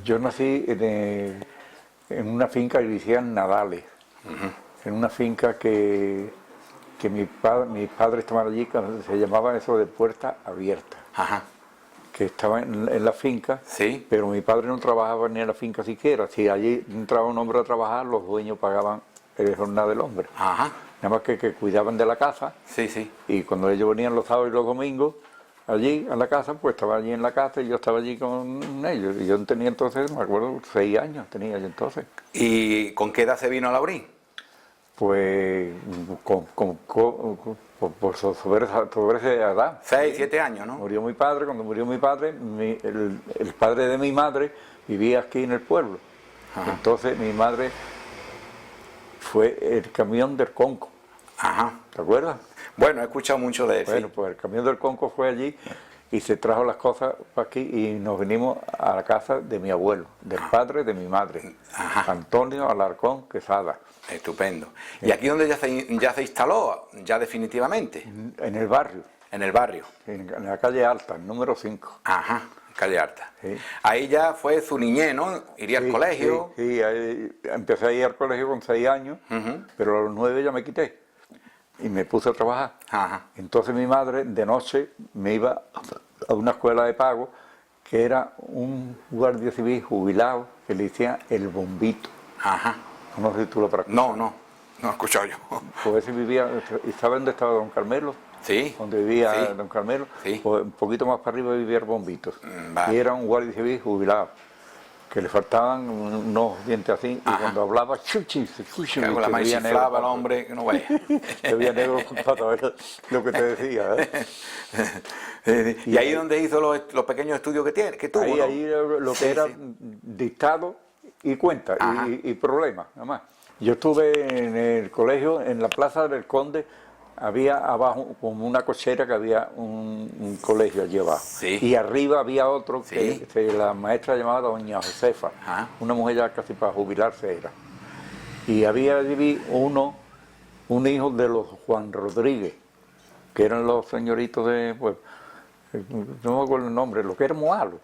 Yo nací en una finca que decían Nadales, en una finca que mis padres estaban allí, que se llamaba eso de Puerta Abierta, que estaba en la finca, sí, pero mi padre no trabajaba ni en la finca siquiera. Si allí entraba un hombre a trabajar, los dueños pagaban el jornal del hombre. Ajá. Nada más que cuidaban de la casa, Sí, sí. y cuando ellos venían los sábados y los domingos, allí a la casa, pues estaba allí en la casa y yo estaba allí con ellos. Y yo tenía entonces, me acuerdo, 6 años tenía yo entonces. ¿Y con qué edad se vino a Laurín? Pues sobre esa edad. 6, 7 años, ¿no? Murió mi padre, cuando murió mi padre, el padre de mi madre vivía aquí en el pueblo. Ajá. Entonces mi madre fue el camión del Conco. Ajá. ¿Te acuerdas? Bueno, he escuchado mucho de él. Bueno, Sí. pues el camión del Conco fue allí y se trajo las cosas para aquí y nos vinimos a la casa de mi abuelo, del padre de mi madre, Ajá. Antonio Alarcón Quesada. Estupendo. ¿Y aquí donde ya se instaló, ya definitivamente? En el barrio, En el barrio. en la calle Alta, el número 5. Ajá, calle Alta. Sí. Ahí ya fue su niñez, ¿no? Iría al colegio. Sí, ahí empecé a ir al colegio con 6 años, pero a los 9 ya me quité y me puse a trabajar. Ajá. Entonces mi madre de noche me iba a una escuela de pago que era un guardia civil jubilado que le decían el Bombito. Ajá. No sé si tú lo practicas. No he escuchado yo. Pues ese vivía, ¿y sabes dónde estaba Don Carmelo? Sí. Donde vivía Sí. Don Carmelo, Sí. pues un poquito más para arriba vivía el Bombito. Vale. Y era un guardia civil jubilado, que le faltaban unos dientes así, y cuando hablaba, chuchi, Con la maíz chiflaba el hombre, que no vaya. se veía negro para saber lo que te decía. ¿Y ahí donde hizo los pequeños estudios que tuvo? Ahí, ¿no? ahí era lo que Sí, era sí. dictado y cuenta, Ajá. y problemas, nada más. Yo estuve en el colegio, en la Plaza del Conde, había abajo como una cochera que había un colegio allí abajo. Sí. Y arriba había otro Sí. que la maestra llamaba Doña Josefa, Ajá. una mujer ya casi para jubilarse era. Y había allí un hijo de los Juan Rodríguez, que eran los señoritos de, pues, no me acuerdo el nombre, lo que era Moalo.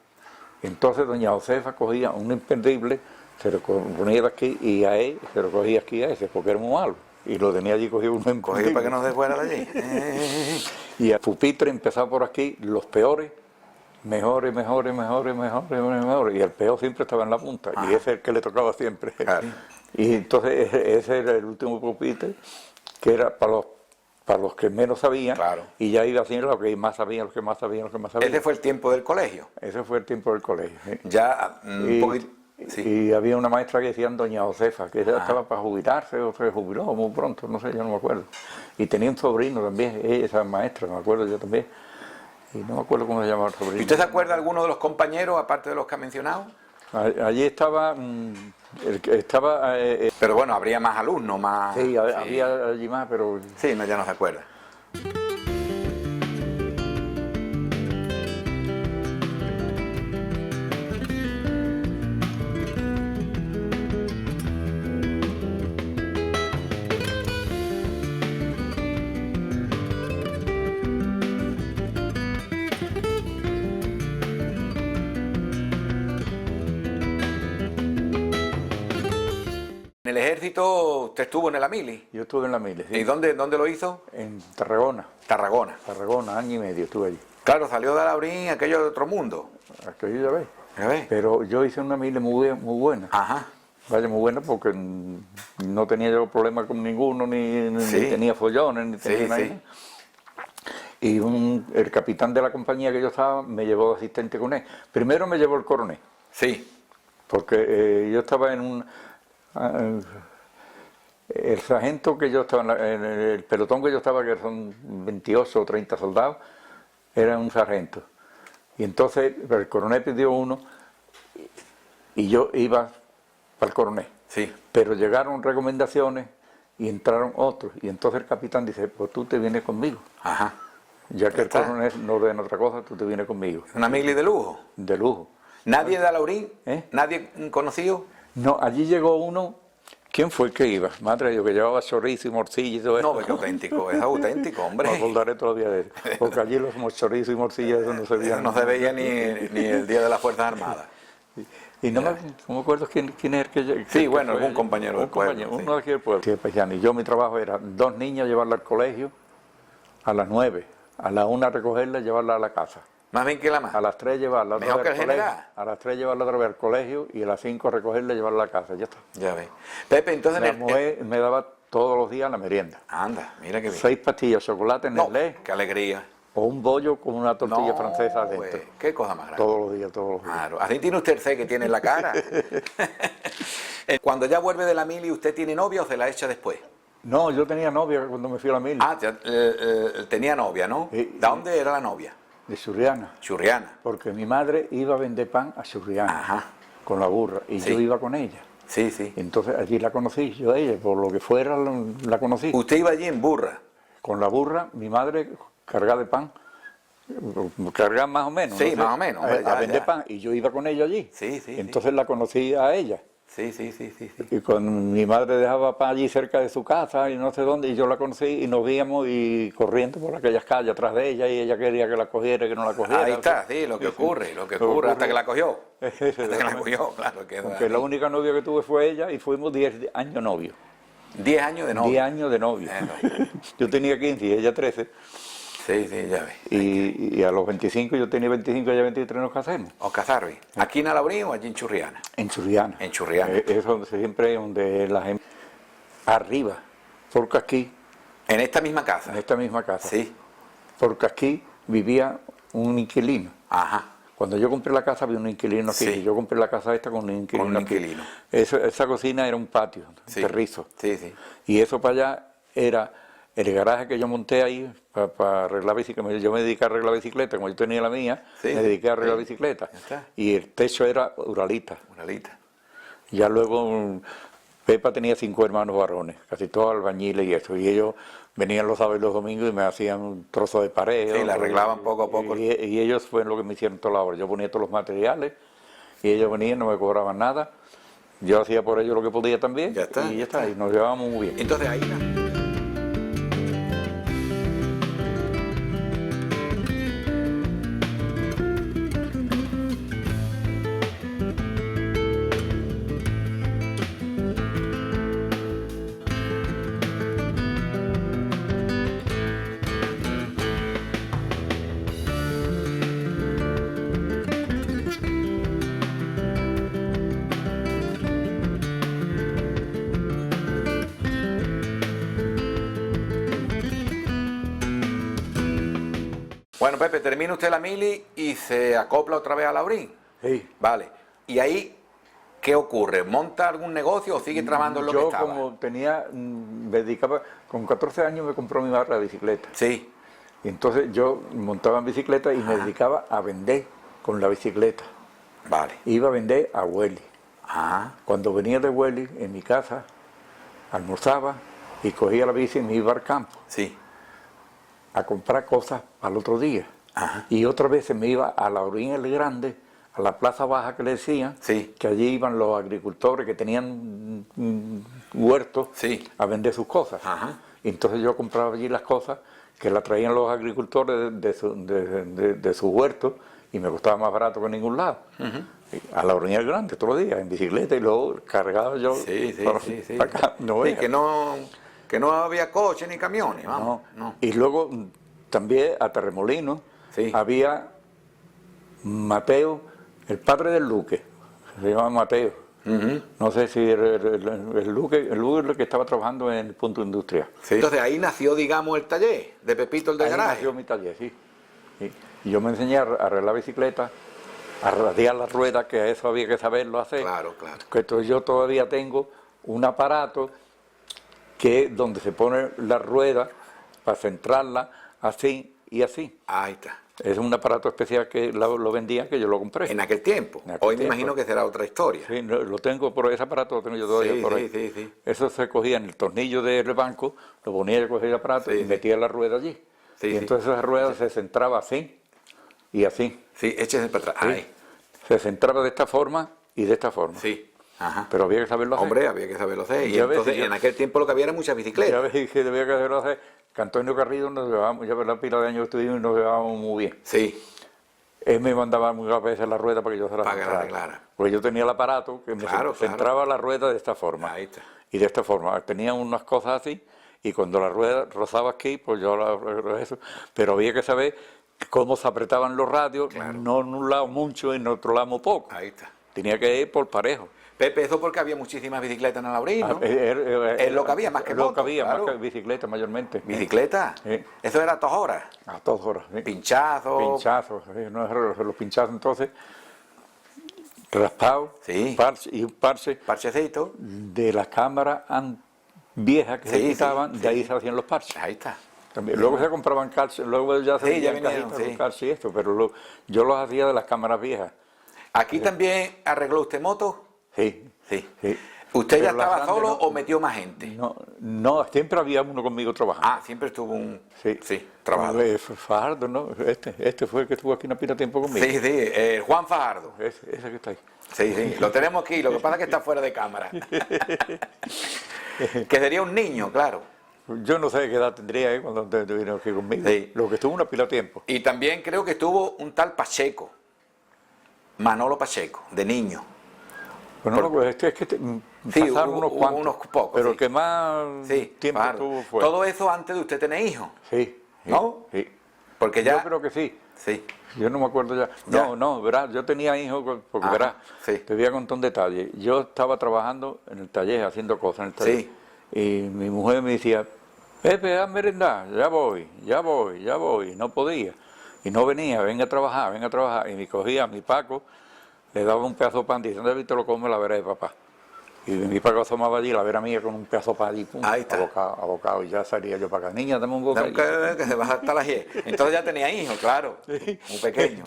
Entonces doña Josefa cogía un imperdible, se lo ponía de aquí y a él se lo cogía aquí a ese, porque era muy malo. Y lo tenía allí cogido uno Cogido imperdible. para que no se fuera de allí. Y a pupitre empezaba por aquí, los peores, mejores. Y el peor siempre estaba en la punta, y ese es el que le tocaba siempre. Claro. Y entonces ese era el último pupitre, que era para los que menos sabían, Claro. y ya iba haciendo lo que más sabían, los que más sabían. Ese fue el tiempo del colegio. Ese fue el tiempo del colegio. ¿Sí? Ya un poquito. Sí. Y había una maestra que decían Doña Josefa, que ella estaba para jubilarse o se jubiló muy pronto, no sé, yo no me acuerdo. Y tenía un sobrino también, esa maestra, me acuerdo yo también. Y no me acuerdo cómo se llamaba el sobrino. ¿Y usted se acuerda de alguno de los compañeros, aparte de los que ha mencionado? Allí estaba, el que estaba... Pero bueno, habría más alumnos, más... sí, había allí más, pero... Sí, no, ya no se acuerda. En el ejército usted estuvo en el Amili. Yo estuve en la Mile, sí. ¿Y dónde lo hizo? En Tarragona, Tarragona. año y medio estuve allí. Claro, salió de Laurín aquello de otro mundo. Aquello ya ves. ¿Ya ves? Pero yo hice una Mile muy buena. Ajá. Vaya, muy buena porque no tenía yo problemas con ninguno, ni Sí. tenía follones, ni Sí, tenía nada. sí. Y el capitán de la compañía que yo estaba me llevó de asistente con él. Primero me llevó el coronel, Sí. porque yo estaba el sargento que yo estaba, en el pelotón que yo estaba, que son 28 o 30 soldados, era un sargento. Y entonces el coronel pidió uno y yo iba para el coronel. Sí. Pero llegaron recomendaciones y entraron otros. Y entonces el capitán dice, pues tú te vienes conmigo. Ajá. Ya que el está. coronel no ordena otra cosa, tú te vienes conmigo. Una mili de lujo. De lujo. ¿Nadie de Laurín? ¿Eh? ¿Nadie conocido? No, allí llegó uno. ¿Quién fue el que iba? Madre de Dios, que llevaba chorizo y morcilla y todo eso. No, es auténtico, es auténtico, hombre. Me acordaré todavía de eso. Porque allí los chorizos y morcillas eso no se veían. No se veía ni el día de las Fuerzas Armadas. Y no me acuerdo quién es el que... Sí, que bueno, fue, algún compañero del pueblo, sí. uno de aquí del pueblo. Sí, de paisano. Y yo mi trabajo era 2 niñas llevarla al colegio a las 9, a la 1 recogerla y llevarla a la casa. Más bien que la más. A las 3 llevarla otra Mejor vez que al el colegio. general. A las 3 llevarla otra vez al colegio y a las 5 recogerla y llevarla a la casa. Ya está. Ya ves. Pepe, entonces... La mujer me daba todos los días la merienda. Anda, mira qué bien. 6 pastillas de chocolate No, Nestlé qué alegría. o un bollo con una tortilla No, francesa adentro. pues, qué cosa más grande. Todos los días, todos los días. Claro, así tiene usted el C que tiene en la cara. Cuando ya vuelve de la mili, ¿usted tiene novia o se la echa después? No, yo tenía novia cuando me fui a la mili. Ah, tenía novia, ¿no? Sí, ¿De dónde era la novia? De Churriana. Churriana. Porque mi madre iba a vender pan a Churriana. Ajá. Con la burra. Y Sí. yo iba con ella. Sí, sí. Entonces allí la conocí, yo a ella, por lo que fuera la conocí. Usted iba allí en burra. Con la burra, mi madre cargada de pan, cargada más o menos. Sí, no sé, más o menos, hombre, a ya, vender ya. pan. Y yo iba con ella allí. Sí, sí, Entonces la conocí a ella. Sí, sí, sí, sí, sí. Y con mi madre dejaba pan allí cerca de su casa y no sé dónde, y yo la conocí y nos víamos y corriendo por aquellas calles atrás de ella y ella quería que la cogiera y que no la cogiera. Ahí está, sí, lo que ocurre, hasta que la cogió. Hasta que la cogió, claro. Que Aunque la única novia que tuve fue ella y fuimos 10 años novios. 10 años de 10 novia. años de novio. Yo tenía 15 y ella 13. Sí, sí, ya ves. Y a los 25, yo tenía 25 y ella 23, nos casamos. ¿Os casaron? ¿Aquí en Alaurín o allí en Churriana? En Churriana. En Churriana. Es donde siempre donde la gente... Arriba, porque aquí, ¿En esta misma casa? en esta misma casa. Sí. Porque aquí vivía un inquilino. Ajá. Cuando yo compré la casa había un inquilino aquí. Sí. Yo compré la casa esta con un inquilino. Con un aquí. inquilino. Esa cocina era un patio, Sí. terrizo. Sí, sí. Y eso para allá era el garaje que yo monté ahí para arreglar bicicleta. Yo me dediqué a arreglar bicicleta, como yo tenía la mía, Sí. me dediqué a arreglar bicicleta. Ya está. Y el techo era uralita. Uralita. Ya luego Pepa tenía 5 hermanos varones, casi todos albañiles y eso. Y ellos venían los sábados y los domingos y me hacían un trozo de pared. Sí, la arreglaban poco a poco. Y ellos fueron los que me hicieron toda la obra. Yo ponía todos los materiales y ellos venían, no me cobraban nada. Yo hacía por ellos lo que podía también. Ya está, Y ya está. Y nos llevábamos muy bien. Entonces ahí... Bueno, Pepe, termina usted la mili y se acopla otra vez a Laurín. Sí. Vale. ¿Y ahí qué ocurre? ¿Monta algún negocio o sigue trabajando en lo que Yo estaba? como tenía, me dedicaba, con 14 años me compró mi madre la bicicleta. Sí. Y entonces yo montaba en bicicleta y me dedicaba a vender con la bicicleta. Vale. Iba a vender a Hueli. Ajá. Cuando venía de Hueli, en mi casa, almorzaba y cogía la bici y me iba al campo Sí. a comprar cosas para el otro día. Ajá. Y otras veces me iba a Laurín el Grande, a la Plaza Baja que le decían, Sí. que allí iban los agricultores que tenían huertos Sí. a vender sus cosas. Ajá. Y entonces yo compraba allí las cosas que las traían los agricultores de su huerto y me costaba más barato que en ningún lado. A la orilla del Grande todos los días, en bicicleta y luego cargaba yo Sí, sí, para, sí, sí. para acá. No Sí, veas. que no había coches ni camiones, vamos. No. Y luego también a Terremolinos Sí. había Mateo, el padre del Luque, se llama Mateo. Ujú. No sé si el Luque es el que estaba trabajando en el punto industrial. Sí. Entonces ahí nació, digamos, el taller de Pepito el de Ahí garaje. nació mi taller, sí. Y yo me enseñé a arreglar bicicleta, a radiar las ruedas, que eso había que saberlo hacer. Claro, claro. Que entonces yo todavía tengo un aparato que es donde se pone la rueda para centrarla así y así. Ahí está. Es un aparato especial que lo vendían, que yo lo compré. En aquel tiempo. En aquel Hoy me tiempo. imagino que será otra historia. Sí, lo tengo, pero ese aparato lo tengo yo todavía Sí, por sí, ahí. sí, sí. Eso se cogía en el tornillo del banco, lo ponía, yo cogía el aparato Sí, y sí. metía la rueda allí. Sí, y sí. entonces esa rueda se centraba así y así. Sí, échese para atrás. Ahí. Se centraba de esta forma y de esta forma. Sí. Ajá. Pero había que saberlo hacer. Hombre, había que saberlo hacer. Y Ya ves, entonces yo- en aquel tiempo lo que había era muchas Ya bicicletas. ves que debía que saberlo hacer. Que Antonio Garrido nos llevábamos, ya ver la pila de años que estuvimos y nos llevábamos muy bien. Sí. él me mandaba muchas veces la rueda para que yo se la Para que la centrara. arreglara. Porque yo tenía el aparato que me Claro, centraba la rueda de esta forma. Ahí está. Y de esta forma. Tenía unas cosas así, y cuando la rueda rozaba aquí, pues yo eso. Pero había que saber cómo se apretaban los radios, no en un lado mucho y en otro lado muy poco. Ahí está. Tenía que ir por parejo. Pepe, eso porque había muchísimas bicicletas en el Laurín, ¿no? Es lo que había, más que lo moto, que había, claro. más que bicicleta mayormente. ¿Bicicleta? Sí. Eso era a todas horas. A todas horas. Sí. Pinchazos. Pinchazos, no, los pinchazos entonces, raspados, Sí. y un parche Parchecito. de las cámaras viejas que se Sí, quitaban, sí, de ahí sí. se hacían los parches. Ahí está. También. Luego se compraban calces, luego ya se Sí, ya vendían vinieron, cajitas sí. con calces y esto, pero yo los hacía de las cámaras viejas. ¿Aquí también arregló usted moto? Sí. Sí. Sí. ¿Usted ya Pero las estaba grandes solo no. o metió más gente? No, no, siempre había uno conmigo trabajando. Ah, siempre estuvo un... Sí, trabajador. Fajardo, ¿no? Este fue el que estuvo aquí una pila tiempo conmigo. Sí, sí, Juan Fajardo. Ese que está ahí. Sí, sí, lo tenemos aquí, lo que pasa es que está fuera de cámara. Que sería un niño, claro. Yo no sé qué edad tendría cuando vino aquí conmigo. Sí. Lo que estuvo una pila de tiempo. Y también creo que estuvo un tal Pacheco, Manolo Pacheco, de niño. Bueno, pues es que Sí, pasaron hubo- unos hubo cuantos. unos pocos, pero sí. el que más Sí, tiempo claro. estuvo fue. Todo eso antes de usted tener hijos, Sí. ¿no? Sí. porque ya... Yo creo que sí. Sí, Yo no me acuerdo ya. Ya. No, verás, yo tenía hijos, porque Ajá, verás, sí. te voy a contar un detalle. Yo estaba trabajando en el taller, haciendo cosas en el taller. Sí. Y mi mujer me decía, Pepe, a merendar, ya voy. Y no podía. Y no venía, venga a trabajar. Y me cogía a mi Paco, le daba un pedazo de pan, dice, ¿dónde te lo come la vera de papá? Y mi Paco asomaba allí, la vera mía con un pedazo de pan y pum, Ahí está. abocado, y ya salía yo para acá. Niña, dame un bocadillo. que se baja hasta las 10. Entonces ya tenía hijos, claro, muy pequeño.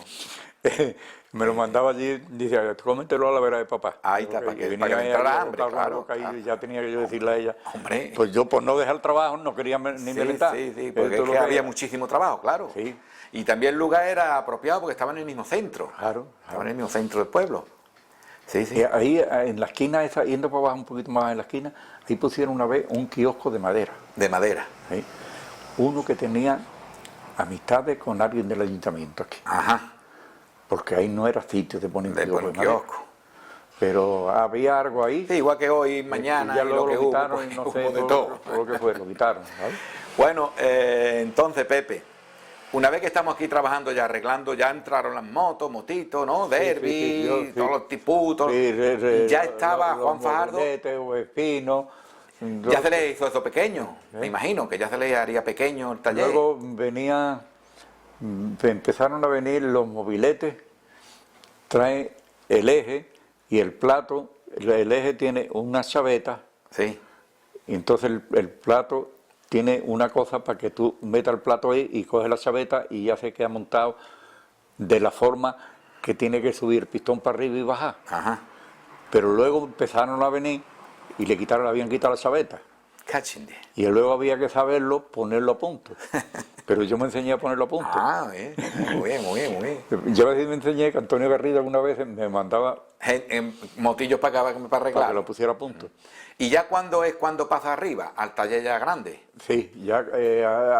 Me lo mandaba allí, dice, cómetelo a la vera de papá. Ahí está, para que venía le ella entrara a hambre, botar con el claro. bocadillo, y ya tenía que yo decirle a ella. Hombre. Pues yo, por no dejar el trabajo, no quería ni merendar. Sí, porque Esto es lo que había quería. muchísimo trabajo, claro. Sí. Y también el lugar era apropiado porque estaba en el mismo centro. Claro. Estaba en el mismo centro del pueblo. Sí, sí. Y ahí, en la esquina esa, yendo para abajo un poquito más en la esquina, ahí pusieron una vez un kiosco de madera. De madera. ¿Sí? Uno que tenía amistades con alguien del ayuntamiento aquí. Ajá. Porque ahí no era sitio de poner un De kiosco por de un madera. kiosco. Pero había algo ahí. Sí, igual que hoy, mañana, y ya y luego lo que lo hubo, quitaron pues, y no hubo sé de por todo. lo que fue, lo quitaron. ¿sabes? Bueno, entonces, Pepe, una vez que estamos aquí trabajando ya, arreglando, ya entraron las motos, motitos, ¿no? Derby, sí, sí. todos los tiputos. Sí, y ya estaba Juan Fajardo. O Espino. Ya se le hizo eso pequeño, me imagino, que ya se le haría pequeño el taller. Luego empezaron a venir los mobiletes, trae el eje y el plato. El eje tiene una chaveta, Sí, y entonces el plato tiene una cosa para que tú metas el plato ahí y coges la chaveta y ya se queda montado de la forma que tiene que subir el pistón para arriba y bajar. ajá. Pero luego empezaron a venir y habían quitado la chaveta. Cachinde. Y luego había que saberlo, ponerlo a punto. Pero yo me enseñé a ponerlo a punto. Ah, bien, muy bien, muy bien, muy bien. Yo a veces me enseñé que Antonio Garrido alguna vez me mandaba Motillos para acá, para para arreglar. que lo pusiera a punto. ¿Y ya cuando es cuando pasa arriba? Al taller ya grande. Sí, ya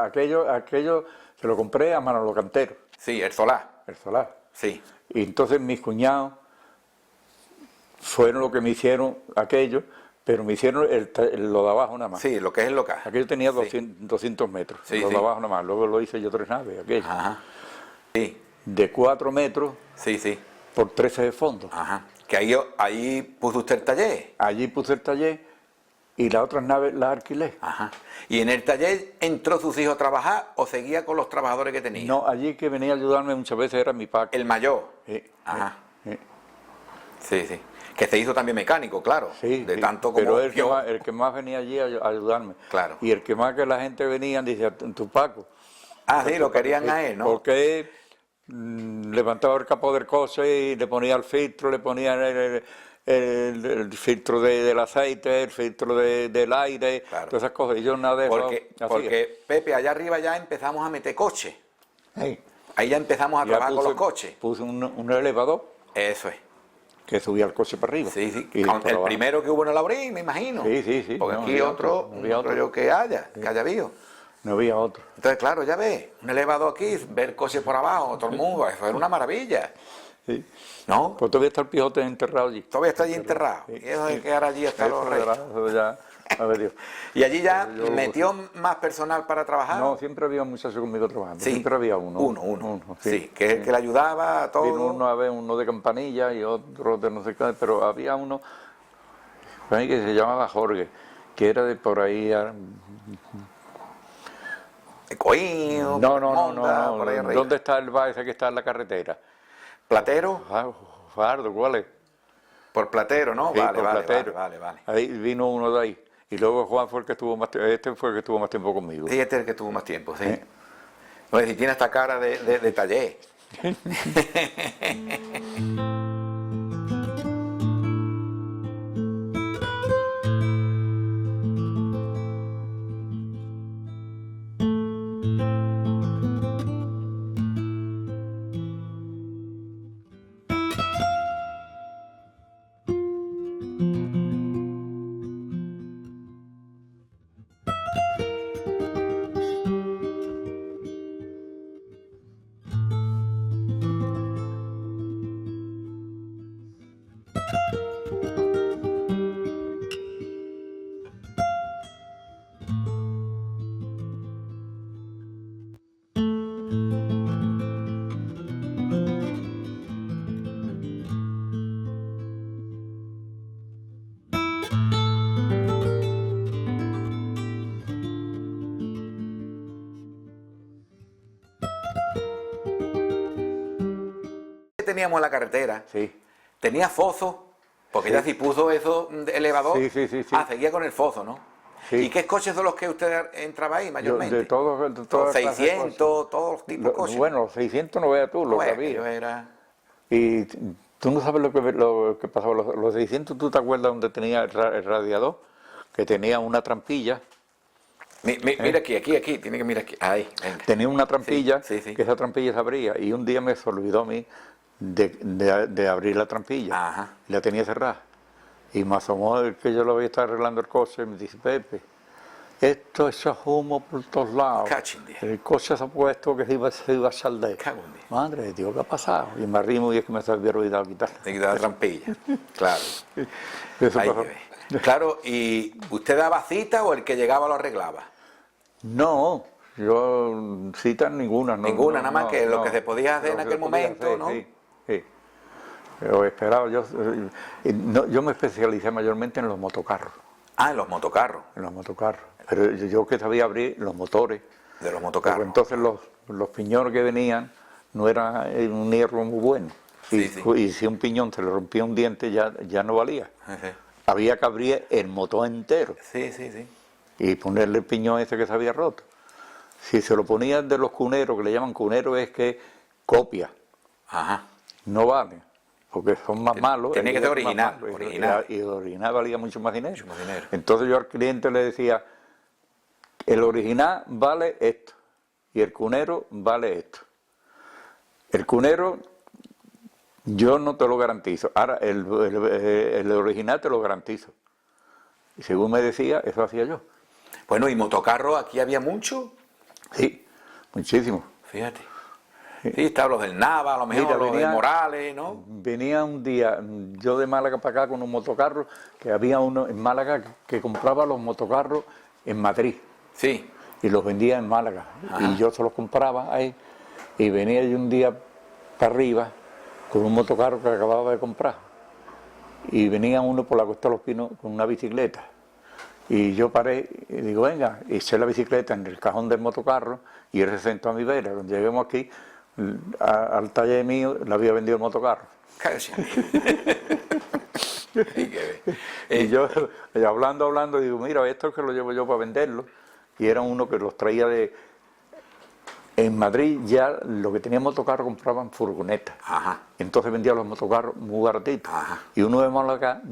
aquello se lo compré a Manolo Cantero, Sí, el solar. el solar. Sí. Y entonces mis cuñados fueron los que me hicieron aquello, pero me hicieron lo de abajo nada más. Sí, lo que es el local. Aquello tenía Sí. 200 metros, Sí, lo de sí. abajo nada más. Luego lo hice yo 3 naves, aquello. Ajá. Sí, De 4 metros sí, sí. por 13 de fondo. Ajá. Que ahí puso usted el taller. Allí puse el taller y las otras naves las alquilé. Ajá. ¿Y en el taller entró sus hijos a trabajar o seguía con los trabajadores que tenía? No, allí que venía a ayudarme muchas veces era mi Paco. El mayor. Sí, Ajá. sí, Sí, sí. Que se hizo también mecánico, claro. sí, de sí. tanto como Pero yo. el que más venía allí a ayudarme. Claro. Y el que más que la gente venía, dice, tu Paco. Ah, sí, lo querían a él, ¿no? Porque levantaba el capó del coche y le ponía el filtro, le ponía el filtro del aceite, el filtro del aire, Claro. todas esas cosas. Y yo nada de eso hacía. Porque, Pepe, allá arriba ya empezamos a meter coches. Sí. Ahí ya empezamos a Ya trabajar con los coches. Puse un elevador Eso es. que subía el coche para arriba. Sí, sí. Y Con por el abajo. primero que hubo en el Laurín, me imagino. Sí, sí, sí. Porque No, aquí había otro, otro, no había otro otro. yo que haya habido. no había otro. Entonces, claro, ya ves, un elevador aquí, ver coches por abajo, todo el mundo, eso era una maravilla. Sí. ¿No? Pues todavía está el Pijote enterrado allí. Todavía está allí enterrado. Sí. Y eso de que ahora allí están los reyes. Eso ya, a ver Dios. Y allí ya Yo- metió más personal para trabajar. No, siempre había un muchacho conmigo trabajando. Sí. Siempre había uno. Uno. Sí, que es el que le ayudaba a todo. Vino uno a ver, uno de campanilla y otro de no sé qué, pero había uno por ahí que se llamaba Jorge, que era de por ahí. De Coín, No, Monda, por ahí arriba. ¿Dónde está el bar ese que está en la carretera? Platero, Fardo, ¿cuál es? por Platero, ¿no? Sí, Vale, por vale, Platero. vale. Ahí vino uno de ahí. Y luego Juan fue el que estuvo más este fue el que estuvo más tiempo conmigo. Sí, este es el que tuvo más tiempo, sí. Oye, si tiene esta cara de taller. Teníamos en la carretera, Sí. tenía fozo, porque Sí. ya si puso eso de elevador, Sí. seguía con el fozo, ¿no? Sí. ¿Y qué coches son los que usted entraba ahí Yo, mayormente? de todos, de Los todas clases de 600, todos los tipos de cosas. coches. Bueno, los 600 no veas tú, lo que Bueno, había. yo era... Y tú no sabes lo que pasaba. Los 600, ¿tú te acuerdas donde tenía el radiador? Que tenía una trampilla. Mira aquí, tiene que mirar aquí. Ahí, venga. Tenía una trampilla, Sí. que esa trampilla se abría. Y un día me se olvidó a mí de abrir la trampilla. Ajá. La tenía cerrada. Y me asomó el que yo lo había estado arreglando el coche y me dice, Pepe, esto es humo por todos lados. Cachín, Dios. El coche se ha puesto que se iba a saldar. Cago en Dios. Madre de Dios, ¿qué ha pasado? Y me arrimo y es que me se había olvidado quitar. Te quitaba la trampilla. Claro. Eso Ahí pasó. que ve. Claro, ¿y usted daba cita o el que llegaba lo arreglaba? No, yo citas ninguna. No, Ninguna, no, nada más no, que lo no. que se podía hacer Lo en que aquel se podía momento, hacer, ¿no? Sí. Pero esperaba, yo me especialicé mayormente en los motocarros. Ah, en los motocarros, Pero yo que sabía abrir los motores. de los Porque motocarros. entonces los piñones que venían no era un hierro muy bueno. Sí. Y si un piñón se le rompía un diente ya no valía. Ejé. Había que abrir el motor entero Sí. y ponerle el piñón ese que se había roto. Si se lo ponían de los cuneros, que le llaman cuneros, es que copia, Ajá. no vale, porque son más malos. Tiene que el ser hierro es más original, malo, original. Y el original valía mucho más dinero. Mucho más dinero. Entonces yo al cliente le decía, el original vale esto y el cunero vale esto. El cunero yo no te lo garantizo, ahora el original te lo garantizo. Y según me decía, eso hacía yo. Bueno, y motocarros aquí había mucho, Sí, muchísimo. fíjate. Sí, estaban los del Nava, a lo mejor Mira, los de venía- Morales, ¿no? Venía un día, yo de Málaga para acá con un motocarro, que había uno en Málaga que compraba los motocarros en Madrid Sí. y los vendía en Málaga. Y yo se los compraba ahí y venía yo un día para arriba con un motocarro que acababa de comprar. Y venía uno por la Cuesta de los Pinos con una bicicleta. Y yo paré y digo, venga, eché la bicicleta en el cajón del motocarro y él se sentó a mi vera. Cuando lleguemos aquí, al taller mío, le había vendido el motocarro. Casi. Y yo, hablando, digo, mira, esto es que lo llevo yo para venderlo. Y era uno que los traía de... En Madrid ya lo que tenía motocarro compraban furgonetas. Ajá. Entonces vendía los motocarros muy baratitos. Ajá. Y uno de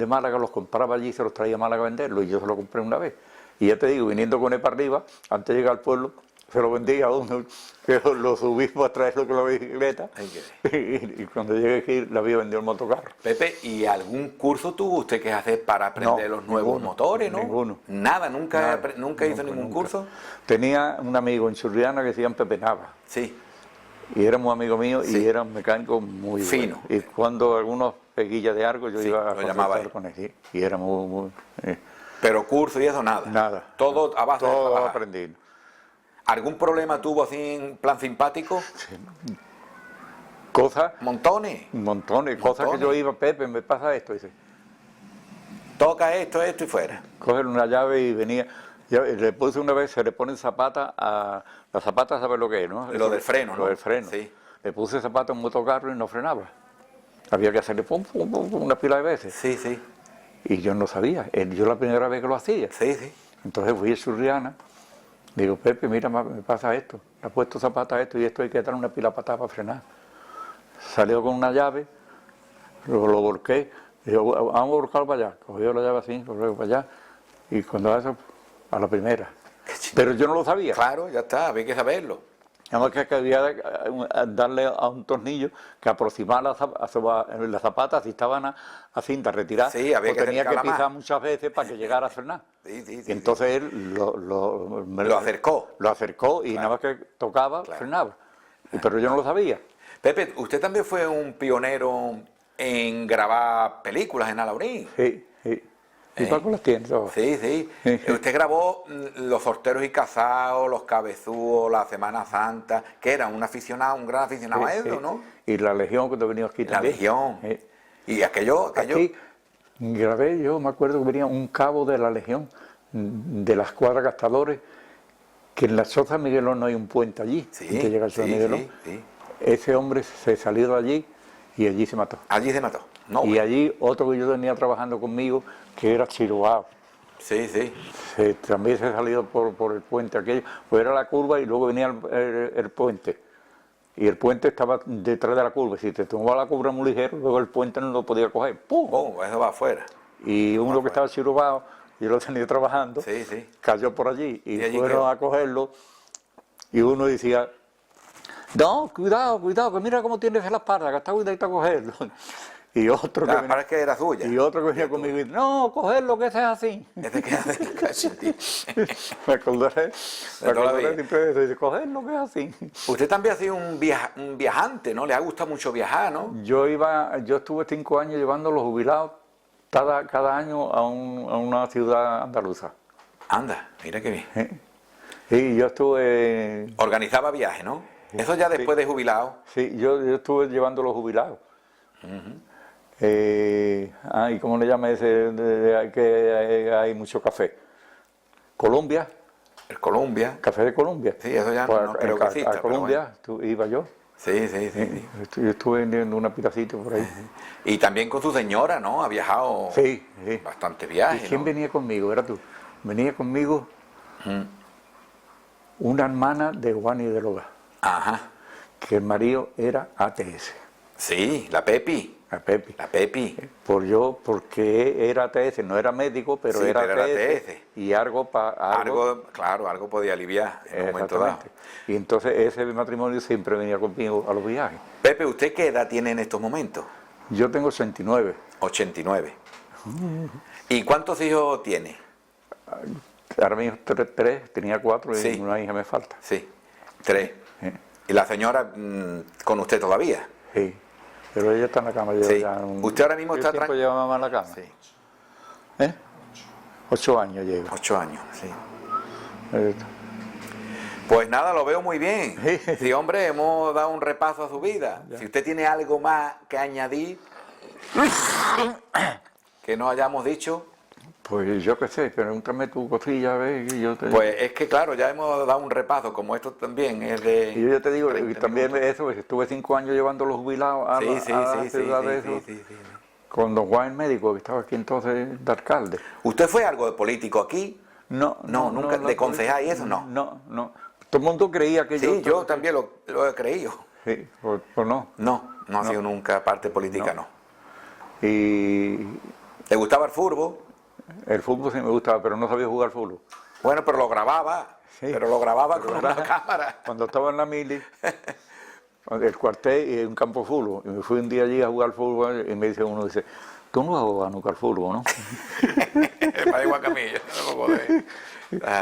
Málaga los compraba allí y se los traía a Málaga a venderlo. Y yo se lo compré una vez. Y ya te digo, viniendo con él para arriba, antes de llegar al pueblo, se lo vendí a uno que lo subí para traerlo con la bicicleta. Y cuando llegué aquí, le había vendido el motocarro. Pepe, ¿y algún curso tuvo usted que hacer para aprender No, los nuevos ninguno, motores, no? ninguno. Nada, nunca, Nada, nunca hizo nunca, ningún nunca. curso. Tenía un amigo en Churriana que se llama Pepe Nava. Sí, Y era muy amigo mío Sí. y era un mecánico muy Fino. bueno. Y cuando algunos peguillas de algo, yo Sí, iba a lo llamaba conversar él. con él. Sí. Y era muy pero curso y eso nada. nada. Todo a base de Todo trabajar. aprendí. ¿Algún problema tuvo así en plan simpático? Cosas, Montones. montones, cosas que Montones. yo iba, Pepe, me pasa esto. Dice, Toca esto y fuera. coger una llave y venía. Le puse una vez, se le ponen zapatas a. Las zapatas, ¿sabes lo que es, no? Lo del freno, Lo ¿no? del freno. Sí. Le puse zapatos en un motocarro y no frenaba. Había que hacerle pum, pum, pum, pum, una pila de veces. Sí, sí. Y yo no sabía. Yo la primera vez que lo hacía. Sí, sí. Entonces fui a Churriana. Digo, Pepe, mira, me pasa esto. Le he puesto zapatos a esto y esto hay que dar una pila patada para frenar. Salió con una llave, lo volqué. Digo, vamos a volcarlo para allá. Cogió la llave así, lo para allá. Y cuando eso, a la primera. Pero yo no lo sabía. Claro, ya está, había que saberlo. Además que había darle a un tornillo que aproximara las zapatas si estaban a cinta retirada. Sí, había o que tenía que acercarla pisar más. muchas veces para que llegara a frenar. Sí, sí, Y sí, entonces él Lo acercó. Lo acercó y nada más que tocaba, Claro. frenaba. Pero yo no lo sabía. Pepe, usted también fue un pionero en grabar películas en Alaurín. Sí, sí. Y Paco las tiene todas. Sí, sí. Usted grabó Los Solteros y Casados, Los Cabezúos, La Semana Santa, que era un aficionado, un gran aficionado a eso, Sí. ¿no? Y la Legión cuando venía aquí La también. Legión. Sí. Y aquello. Aquí grabé, yo me acuerdo que venía un cabo de la Legión, de la escuadra Castadores, que en la Choza Miguelón no hay un puente allí, Sí, antes de llegar a Choza sí, Miguelón. sí, sí. Ese hombre se salió de allí y allí se mató. Allí se mató. No, Y allí otro que yo tenía trabajando conmigo, que era Chiroao, sí, sí. también se salió por el puente aquello, pues era la curva y luego venía el puente. Y el puente estaba detrás de la curva. Si te tomaba la curva muy ligero, luego el puente no lo podía coger. ¡Pum! Oh, eso va afuera. Y uno que estaba chirubado, yo lo tenía trabajando, Sí, sí. cayó por allí y allí fueron quedó. a cogerlo. Y uno decía, no, cuidado, cuidado, que mira cómo tienes la espalda, que está cuidadito a cogerlo. Y otro, Claro, que para que era suya. venía, y otro que venía conmigo y dice, no, cogerlo, que ese es así. Ese que hace el cachitín. Me acordaré toda la vida. siempre de eso, dice, cogerlo, que es así. Usted también ha sido un viajante, ¿no? Le ha gustado mucho viajar, ¿no? Yo estuve 5 años llevando a los jubilados cada año a una ciudad andaluza. Anda, mira qué bien. Y yo estuve, Organizaba viajes, ¿no? Eso ya después de jubilado. sí, yo estuve llevando a los jubilados. ¿Y cómo le llama ese que hay mucho café? Colombia, El Colombia. café de Colombia. Sí, eso ya Pues no creo que exista, a pero Colombia iba yo. Sí, sí, sí, sí. Yo estuve en una pitacita por ahí. Y también con su señora, ¿no? Ha viajado Sí, sí. bastante ¿Y viajes, quién ¿no? venía conmigo? Era tú. Venía conmigo una hermana de Juan y de Loga, Ajá. que el marido era ATS, Sí, la Pepi. a Pepe. La Pepi. Porque era ATS, no era médico, pero Sí, era pero era ATS. ATS. Y algo Claro, algo podía aliviar en un momento dado. exactamente. Y entonces ese matrimonio siempre venía conmigo a los viajes. Pepe, ¿usted qué edad tiene en estos momentos? Yo tengo 69. 89. ¿Y cuántos hijos tiene? Ahora mismo tres, tenía 4 y Sí. una hija me falta. Sí, 3. Sí. ¿Y la señora con usted todavía? Sí. Pero ella está en la cama. Sí. Ya ¿Usted ahora mismo está tiempo lleva mamá en la cama? Sí, 8 años lleva. 8 años, sí. Eh, Pues nada, lo veo muy bien. Sí. Sí, hombre, hemos dado un repaso a su vida. Si usted tiene algo más que añadir, que no hayamos dicho, Pues yo qué sé, pregúntame tu cosilla, a ver, y yo te pues es que claro, ya hemos dado un repaso, como esto también es de... Y yo ya te digo, y 30 también minutos. eso, que estuve 5 años llevando a los jubilados a, Sí, la- sí, a la sí, sí, ciudad sí, de sí, eso, sí, sí. con don Juan el médico, que estaba aquí entonces de alcalde. ¿Usted fue algo de político aquí? No, No, nunca, de concejal y eso no. No, no. Todo el mundo creía que Sí, yo también lo he creído. Sí, pues no. No ha sido nunca parte política, no. Y ¿Le gustaba el fútbol? el fútbol sí me gustaba, pero no sabía jugar fútbol. Bueno, pero lo grababa. Sí, Pero lo grababa pero con ahora, una cámara. Cuando estaba en la mili, el cuartel y un campo de fútbol, y me fui un día allí a jugar fútbol y me dice uno, dice, tú no vas a jugar nunca al fútbol, ¿no? Para igual que a mí, yo no lo puedo decir.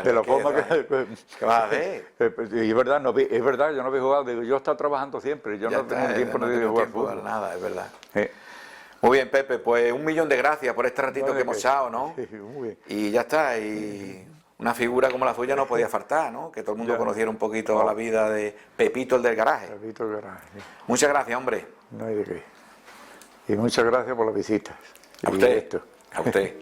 De la forma ¿Qué vas a hacer? Y es verdad, es verdad, yo no había jugado, digo, yo he estado trabajando siempre, yo Ya no tengo está, tiempo no ni de tengo jugar tiempo para fútbol. nada, es verdad. Sí. Muy bien, Pepe, pues 1.000.000 de gracias por este ratito No, que de hemos qué. echado, ¿no? Sí, muy bien. Y ya está, y una figura como la suya no podía faltar, ¿no? Que todo el mundo Ya. conociera un poquito No. la vida de Pepito el del garaje. Repito que era, sí. Muchas gracias, hombre. No hay de qué. Y muchas gracias por la visita. A Y usted. esto. A usted.